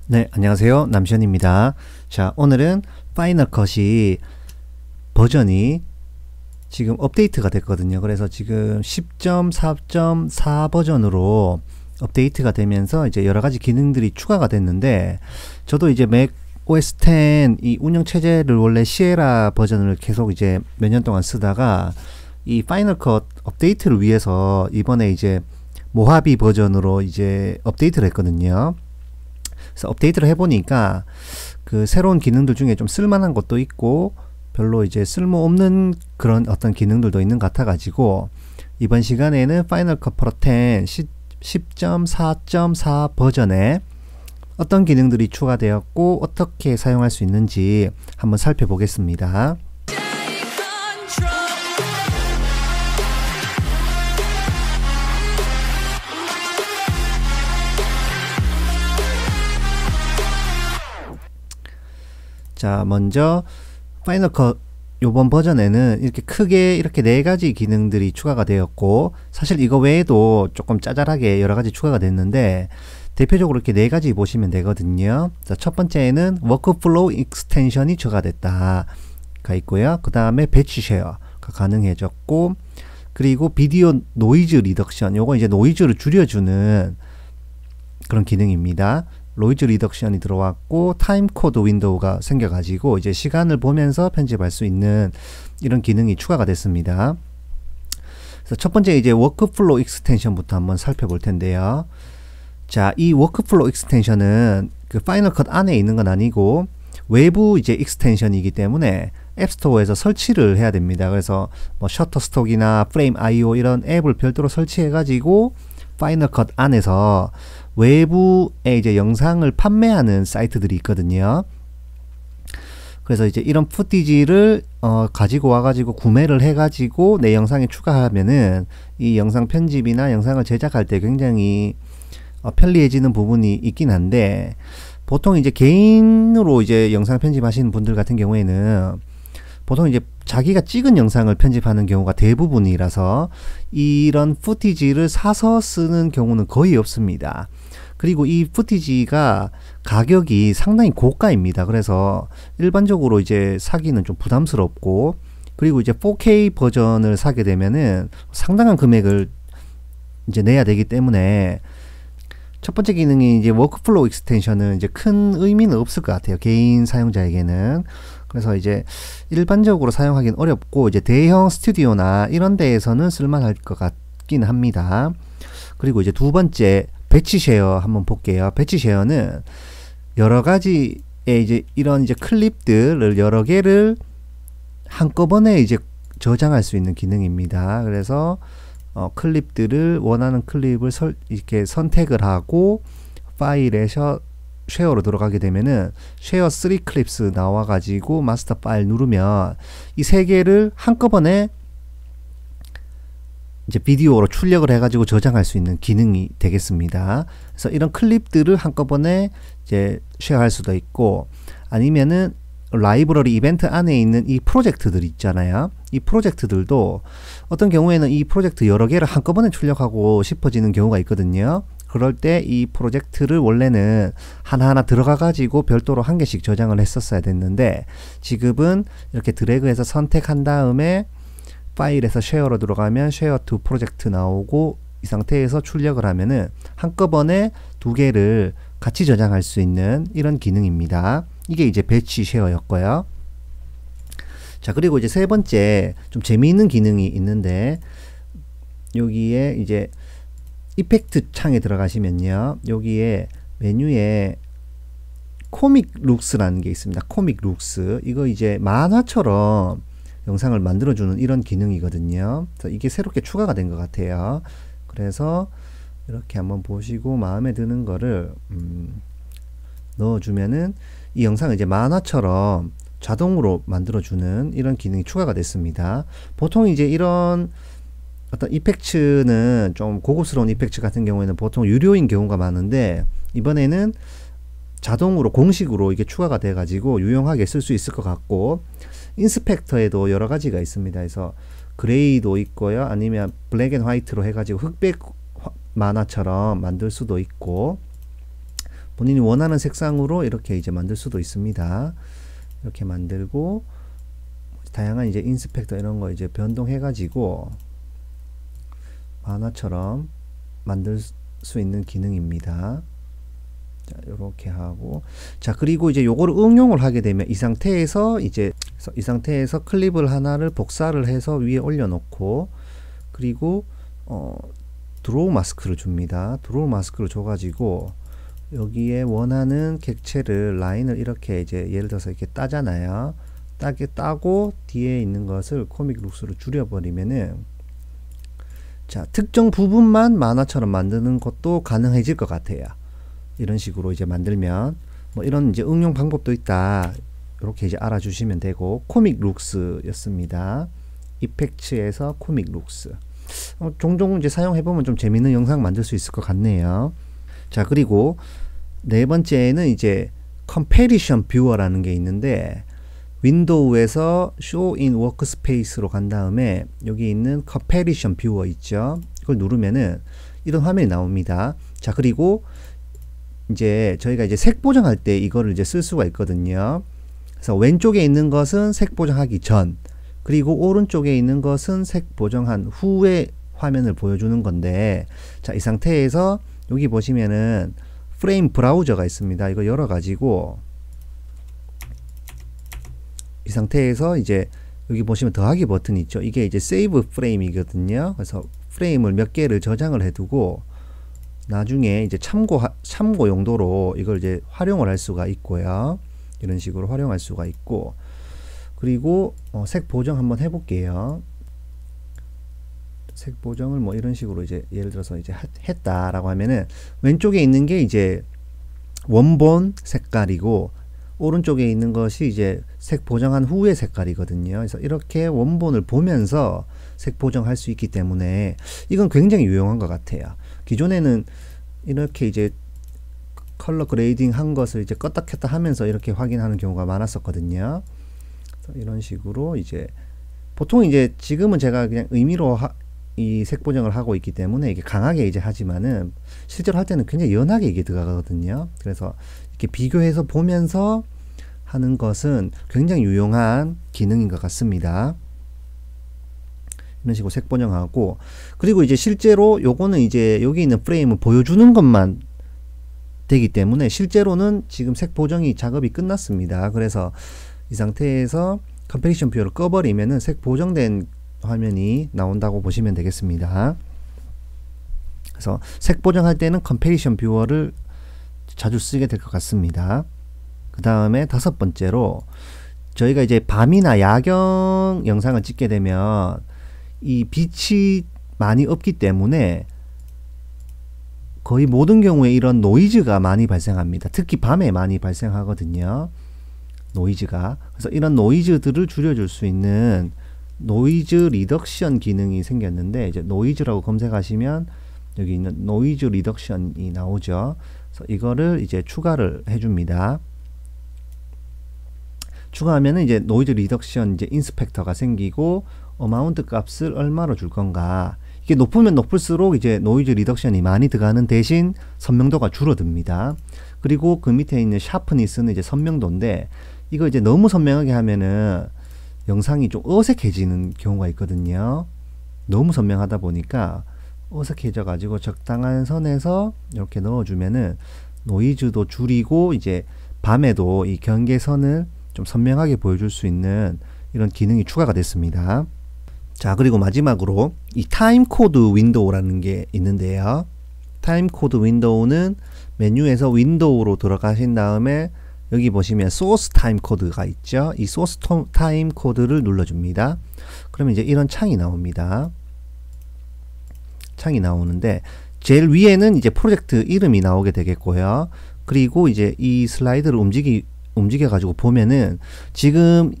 네, 안녕하세요. 남시현입니다. 자, 오늘은 파이널 컷이 버전이 지금 업데이트가 됐거든요. 그래서 지금 10.4.4 버전으로 업데이트가 되면서 이제 여러 가지 기능들이 추가가 됐는데, 저도 이제 맥 OS X 이 운영 체제를 원래 시에라 버전을 계속 이제 몇 년 동안 쓰다가 이 파이널 컷 업데이트를 위해서 이번에 이제 모하비 버전으로 이제 업데이트를 했거든요. 그래서 업데이트를 해보니까 그 새로운 기능들 중에 좀 쓸만한 것도 있고 별로 이제 쓸모없는 그런 어떤 기능들도 있는 것 같아가지고, 이번 시간에는 파이널 컷 프로 10 10.4.4 버전에 어떤 기능들이 추가되었고 어떻게 사용할 수 있는지 한번 살펴보겠습니다. 자, 먼저 파이널 컷 요번 버전에는 이렇게 크게 이렇게 네 가지 기능들이 추가가 되었고, 사실 이거 외에도 조금 짜잘하게 여러 가지 추가가 됐는데 대표적으로 이렇게 네 가지 보시면 되거든요. 자, 첫 번째는 워크플로우 익스텐션이 추가됐다 가 있고요. 그 다음에 배치 쉐어가 가능해졌고, 그리고 비디오 노이즈 리덕션, 요거 이제 노이즈를 줄여주는 그런 기능입니다. 노이즈 리덕션이 들어왔고, 타임 코드 윈도우가 생겨가지고 이제 시간을 보면서 편집할 수 있는 이런 기능이 추가가 됐습니다. 그래서 첫 번째 이제 워크플로우 익스텐션부터 한번 살펴볼 텐데요. 자, 이 워크플로우 익스텐션은 그 파이널 컷 안에 있는 건 아니고 외부 이제 익스텐션이기 때문에 앱스토어에서 설치를 해야 됩니다. 그래서 뭐 셔터스톡이나 프레임 IO 이런 앱을 별도로 설치해 가지고 파이널 컷 안에서 외부에 이제 영상을 판매하는 사이트들이 있거든요. 그래서 이제 이런 푸티지를 가지고 와가지고 구매를 해가지고 내 영상에 추가하면은 이 영상 편집이나 영상을 제작할 때 굉장히 편리해지는 부분이 있긴 한데, 보통 이제 개인으로 이제 영상 편집하시는 분들 같은 경우에는 보통 이제 자기가 찍은 영상을 편집하는 경우가 대부분이라서 이런 푸티지를 사서 쓰는 경우는 거의 없습니다. 그리고 이 푸티지가 가격이 상당히 고가입니다. 그래서 일반적으로 이제 사기는 좀 부담스럽고, 그리고 이제 4K 버전을 사게 되면은 상당한 금액을 이제 내야 되기 때문에 첫 번째 기능이 이제 워크플로우 익스텐션은 이제 큰 의미는 없을 것 같아요, 개인 사용자에게는. 그래서 이제 일반적으로 사용하기는 어렵고, 이제 대형 스튜디오나 이런 데에서는 쓸만할 것 같긴 합니다. 그리고 이제 두 번째 배치 쉐어 한번 볼게요. 배치 쉐어는 여러 가지의 이제 이런 이제 클립들을 여러 개를 한꺼번에 이제 저장할 수 있는 기능입니다. 그래서 클립들을 원하는 클립을 이렇게 선택을 하고 파일에 쉐어로 들어가게 되면은 쉐어 3 클립스 나와가지고 마스터 파일 누르면 이 세 개를 한꺼번에 이제 비디오로 출력을 해가지고 저장할 수 있는 기능이 되겠습니다. 그래서 이런 클립들을 한꺼번에 이제 쉐어할 수도 있고, 아니면은 라이브러리 이벤트 안에 있는 이 프로젝트들 있잖아요. 이 프로젝트들도 어떤 경우에는 이 프로젝트 여러 개를 한꺼번에 출력하고 싶어지는 경우가 있거든요. 그럴 때 이 프로젝트를 원래는 하나하나 들어가 가지고 별도로 한 개씩 저장을 했었어야 됐는데, 지금은 이렇게 드래그해서 선택한 다음에 파일에서 쉐어로 들어가면 쉐어 투 프로젝트 나오고, 이 상태에서 출력을 하면은 한꺼번에 두 개를 같이 저장할 수 있는 이런 기능입니다. 이게 이제 배치 쉐어였고요. 자, 그리고 이제 세 번째 좀 재미있는 기능이 있는데, 여기에 이제 이펙트 창에 들어가시면요, 여기에 메뉴에 코믹 룩스라는 게 있습니다. 코믹 룩스, 이거 이제 만화처럼 영상을 만들어주는 이런 기능이거든요. 그래서 이게 새롭게 추가가 된 것 같아요. 그래서 이렇게 한번 보시고 마음에 드는 거를 넣어주면은 이 영상을 이제 만화처럼 자동으로 만들어주는 이런 기능이 추가가 됐습니다. 보통 이제 이런 어떤 이펙트는 좀 고급스러운 이펙트 같은 경우에는 보통 유료인 경우가 많은데, 이번에는 자동으로 공식으로 이게 추가가 돼 가지고 유용하게 쓸 수 있을 것 같고, 인스펙터에도 여러 가지가 있습니다. 그래서 그레이도 있고요, 아니면 블랙 앤 화이트로 해가지고 흑백 만화처럼 만들 수도 있고, 본인이 원하는 색상으로 이렇게 이제 만들 수도 있습니다. 이렇게 만들고 다양한 이제 인스펙터 이런 거 이제 변동해 가지고 만화처럼 만들 수 있는 기능입니다. 자, 요렇게 하고, 자, 그리고 이제 요거를 응용을 하게 되면 이 상태에서 클립을 하나를 복사를 해서 위에 올려놓고, 그리고 드로우 마스크를 줍니다. 드로우 마스크를 줘가지고 여기에 원하는 객체를 라인을 이렇게 이제 예를 들어서 이렇게 따잖아요. 따고 뒤에 있는 것을 코믹 룩스로 줄여버리면은, 자, 특정 부분만 만화처럼 만드는 것도 가능해질 것 같아요. 이런 식으로 이제 만들면 뭐 이런 이제 응용 방법도 있다. 이렇게 이제 알아주시면 되고, 코믹 룩스였습니다. 이펙츠에서 코믹 룩스. 종종 이제 사용해보면 좀 재밌는 영상 만들 수 있을 것 같네요. 자, 그리고 네 번째는 이제 컴패리션 뷰어라는 게 있는데, 윈도우에서 Show in Workspace로 간 다음에 여기 있는 컴패리션 뷰어 있죠. 이걸 누르면은 이런 화면이 나옵니다. 자, 그리고 이제 저희가 이제 색 보정할 때 이거를 이제 쓸 수가 있거든요. 그래서 왼쪽에 있는 것은 색 보정하기 전, 그리고 오른쪽에 있는 것은 색 보정한 후의 화면을 보여주는 건데, 자, 이 상태에서 여기 보시면은 프레임 브라우저가 있습니다. 이거 열어가지고 이 상태에서 이제 여기 보시면 더하기 버튼이 있죠. 이게 이제 세이브 프레임이거든요. 그래서 프레임을 몇 개를 저장을 해두고 나중에 이제 참고 용도로 이걸 이제 활용을 할 수가 있고요. 이런 식으로 활용할 수가 있고, 그리고 색 보정 한번 해볼게요. 색 보정을 뭐 이런 식으로 이제 예를 들어서 이제 했다라고 하면은 왼쪽에 있는 게 이제 원본 색깔이고 오른쪽에 있는 것이 이제 색 보정한 후의 색깔이거든요. 그래서 이렇게 원본을 보면서 색 보정할 수 있기 때문에 이건 굉장히 유용한 것 같아요. 기존에는 이렇게 이제 컬러 그레이딩 한 것을 이제 껐다 켰다 하면서 이렇게 확인하는 경우가 많았었거든요. 이런 식으로 이제 보통 이제 지금은 제가 그냥 의미로 이 색 보정을 하고 있기 때문에 이게 강하게 이제 하지만은 실제로 할 때는 굉장히 연하게 이게 들어가거든요. 그래서 이렇게 비교해서 보면서 하는 것은 굉장히 유용한 기능인 것 같습니다. 이런 식으로 색 보정하고, 그리고 이제 실제로 요거는 이제 여기 있는 프레임을 보여주는 것만 되기 때문에 실제로는 지금 색 보정이 작업이 끝났습니다. 그래서 이 상태에서 컴패리션 뷰어를 꺼버리면은 색 보정된 화면이 나온다고 보시면 되겠습니다. 그래서 색 보정할 때는 컴패리션 뷰어를 자주 쓰게 될 것 같습니다. 그 다음에 다섯 번째로 저희가 이제 밤이나 야경 영상을 찍게 되면 이 빛이 많이 없기 때문에 거의 모든 경우에 이런 노이즈가 많이 발생합니다. 특히 밤에 많이 발생하거든요. 노이즈가. 그래서 이런 노이즈들을 줄여줄 수 있는 노이즈 리덕션 기능이 생겼는데, 이제 노이즈라고 검색하시면 여기 있는 노이즈 리덕션이 나오죠. 그래서 이거를 이제 추가를 해줍니다. 추가하면은 이제 노이즈 리덕션 이제 인스펙터가 생기고 어마운트 값을 얼마로 줄 건가. 이게 높으면 높을수록 이제 노이즈 리덕션이 많이 들어가는 대신 선명도가 줄어듭니다. 그리고 그 밑에 있는 샤프니스는 이제 선명도인데, 이거 이제 너무 선명하게 하면은 영상이 좀 어색해지는 경우가 있거든요. 너무 선명하다 보니까 어색해져 가지고 적당한 선에서 이렇게 넣어주면은 노이즈도 줄이고 이제 밤에도 이 경계선을 좀 선명하게 보여줄 수 있는 이런 기능이 추가가 됐습니다. 자, 그리고 마지막으로 이 타임 코드 윈도우라는 게 있는데요. 타임 코드 윈도우는 메뉴에서 윈도우로 들어가신 다음에 여기 보시면 소스 타임 코드가 있죠. 이 소스 타임 코드를 눌러줍니다. 그러면 이제 이런 창이 나옵니다. 창이 나오는데 제일 위에는 이제 프로젝트 이름이 나오게 되겠고요. 그리고 이제 이 슬라이드를 움직여 가지고 보면은 지금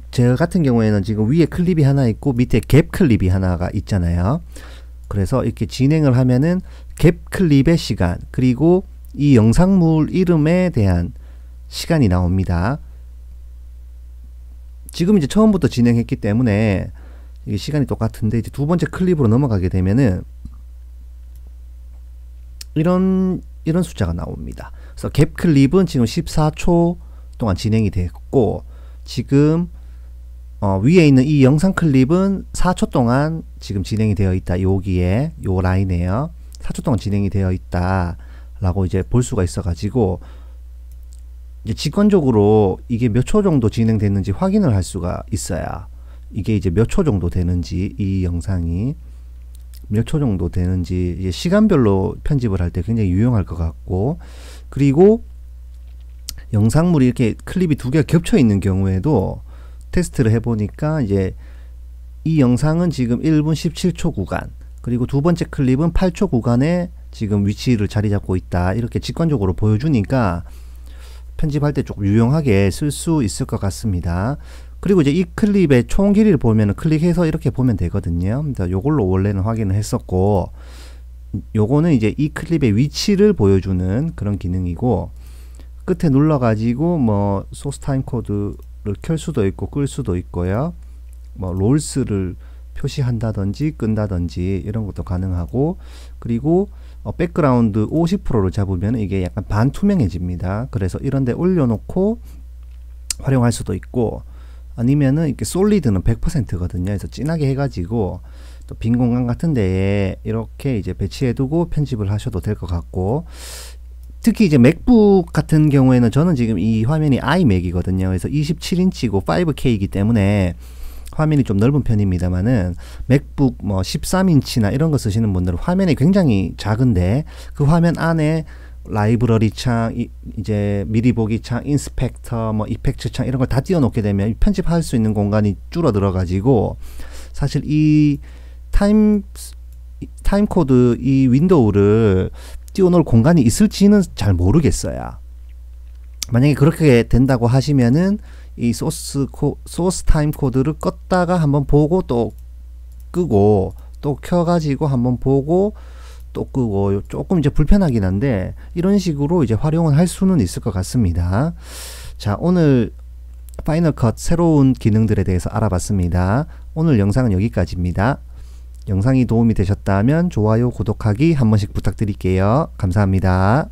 저 같은 경우에는 지금 위에 클립이 하나 있고 밑에 갭 클립이 하나가 있잖아요. 그래서 이렇게 진행을 하면은 갭 클립의 시간, 그리고 이 영상물 이름에 대한 시간이 나옵니다. 지금 이제 처음부터 진행했기 때문에 이게 시간이 똑같은데, 이제 두 번째 클립으로 넘어가게 되면은 이런 이런 숫자가 나옵니다. 그래서 갭 클립은 지금 14초 동안 진행이 됐고, 지금 위에 있는 이 영상 클립은 4초 동안 지금 진행이 되어 있다. 여기에 요 라인에요. 4초 동안 진행이 되어 있다 라고 이제 볼 수가 있어 가지고, 이제 직관적으로 이게 몇 초 정도 진행됐는지 확인을 할 수가 있어야, 이게 이제 몇 초 정도 되는지, 이 영상이 몇 초 정도 되는지 이제 시간별로 편집을 할 때 굉장히 유용할 것 같고, 그리고 영상물이 이렇게 클립이 두 개가 겹쳐 있는 경우에도 테스트를 해보니까 이제 이 영상은 지금 1분 17초 구간, 그리고 두 번째 클립은 8초 구간에 지금 위치를 자리 잡고 있다, 이렇게 직관적으로 보여주니까 편집할 때 조금 유용하게 쓸 수 있을 것 같습니다. 그리고 이제 이 클립의 총 길이를 보면 클릭해서 이렇게 보면 되거든요. 요걸로 원래는 확인을 했었고, 요거는 이제 이 클립의 위치를 보여주는 그런 기능이고, 끝에 눌러 가지고 뭐 소스 타임 코드를 켤 수도 있고 끌 수도 있고요. 뭐 롤스를 표시한다든지 끈다든지 이런 것도 가능하고, 그리고 백그라운드 50%를 잡으면 이게 약간 반투명해집니다. 그래서 이런 데 올려놓고 활용할 수도 있고, 아니면은 이렇게 솔리드는 100%거든요. 그래서 진하게 해가지고 또 빈 공간 같은 데에 이렇게 이제 배치해두고 편집을 하셔도 될 것 같고, 특히 이제 맥북 같은 경우에는 저는 지금 이 화면이 아이맥이거든요. 그래서 27인치고 5K이기 때문에 화면이 좀 넓은 편입니다만은, 맥북 뭐 13인치나 이런 거 쓰시는 분들은 화면이 굉장히 작은데 그 화면 안에 라이브러리 창, 이제 미리 보기 창, 인스펙터, 뭐 이펙트 창 이런 걸 다 띄워놓게 되면 편집할 수 있는 공간이 줄어들어 가지고, 사실 이 타임코드 이 윈도우를 띄워놓을 공간이 있을지는 잘 모르겠어요. 만약에 그렇게 된다고 하시면은 이 소스 타임 코드를 껐다가 한번 보고 또 끄고 또 켜가지고 한번 보고 또 끄고, 조금 이제 불편하긴 한데 이런 식으로 이제 활용을 할 수는 있을 것 같습니다. 자, 오늘 파이널 컷 새로운 기능들에 대해서 알아봤습니다. 오늘 영상은 여기까지입니다. 영상이 도움이 되셨다면 좋아요, 구독하기 한 번씩 부탁드릴게요. 감사합니다.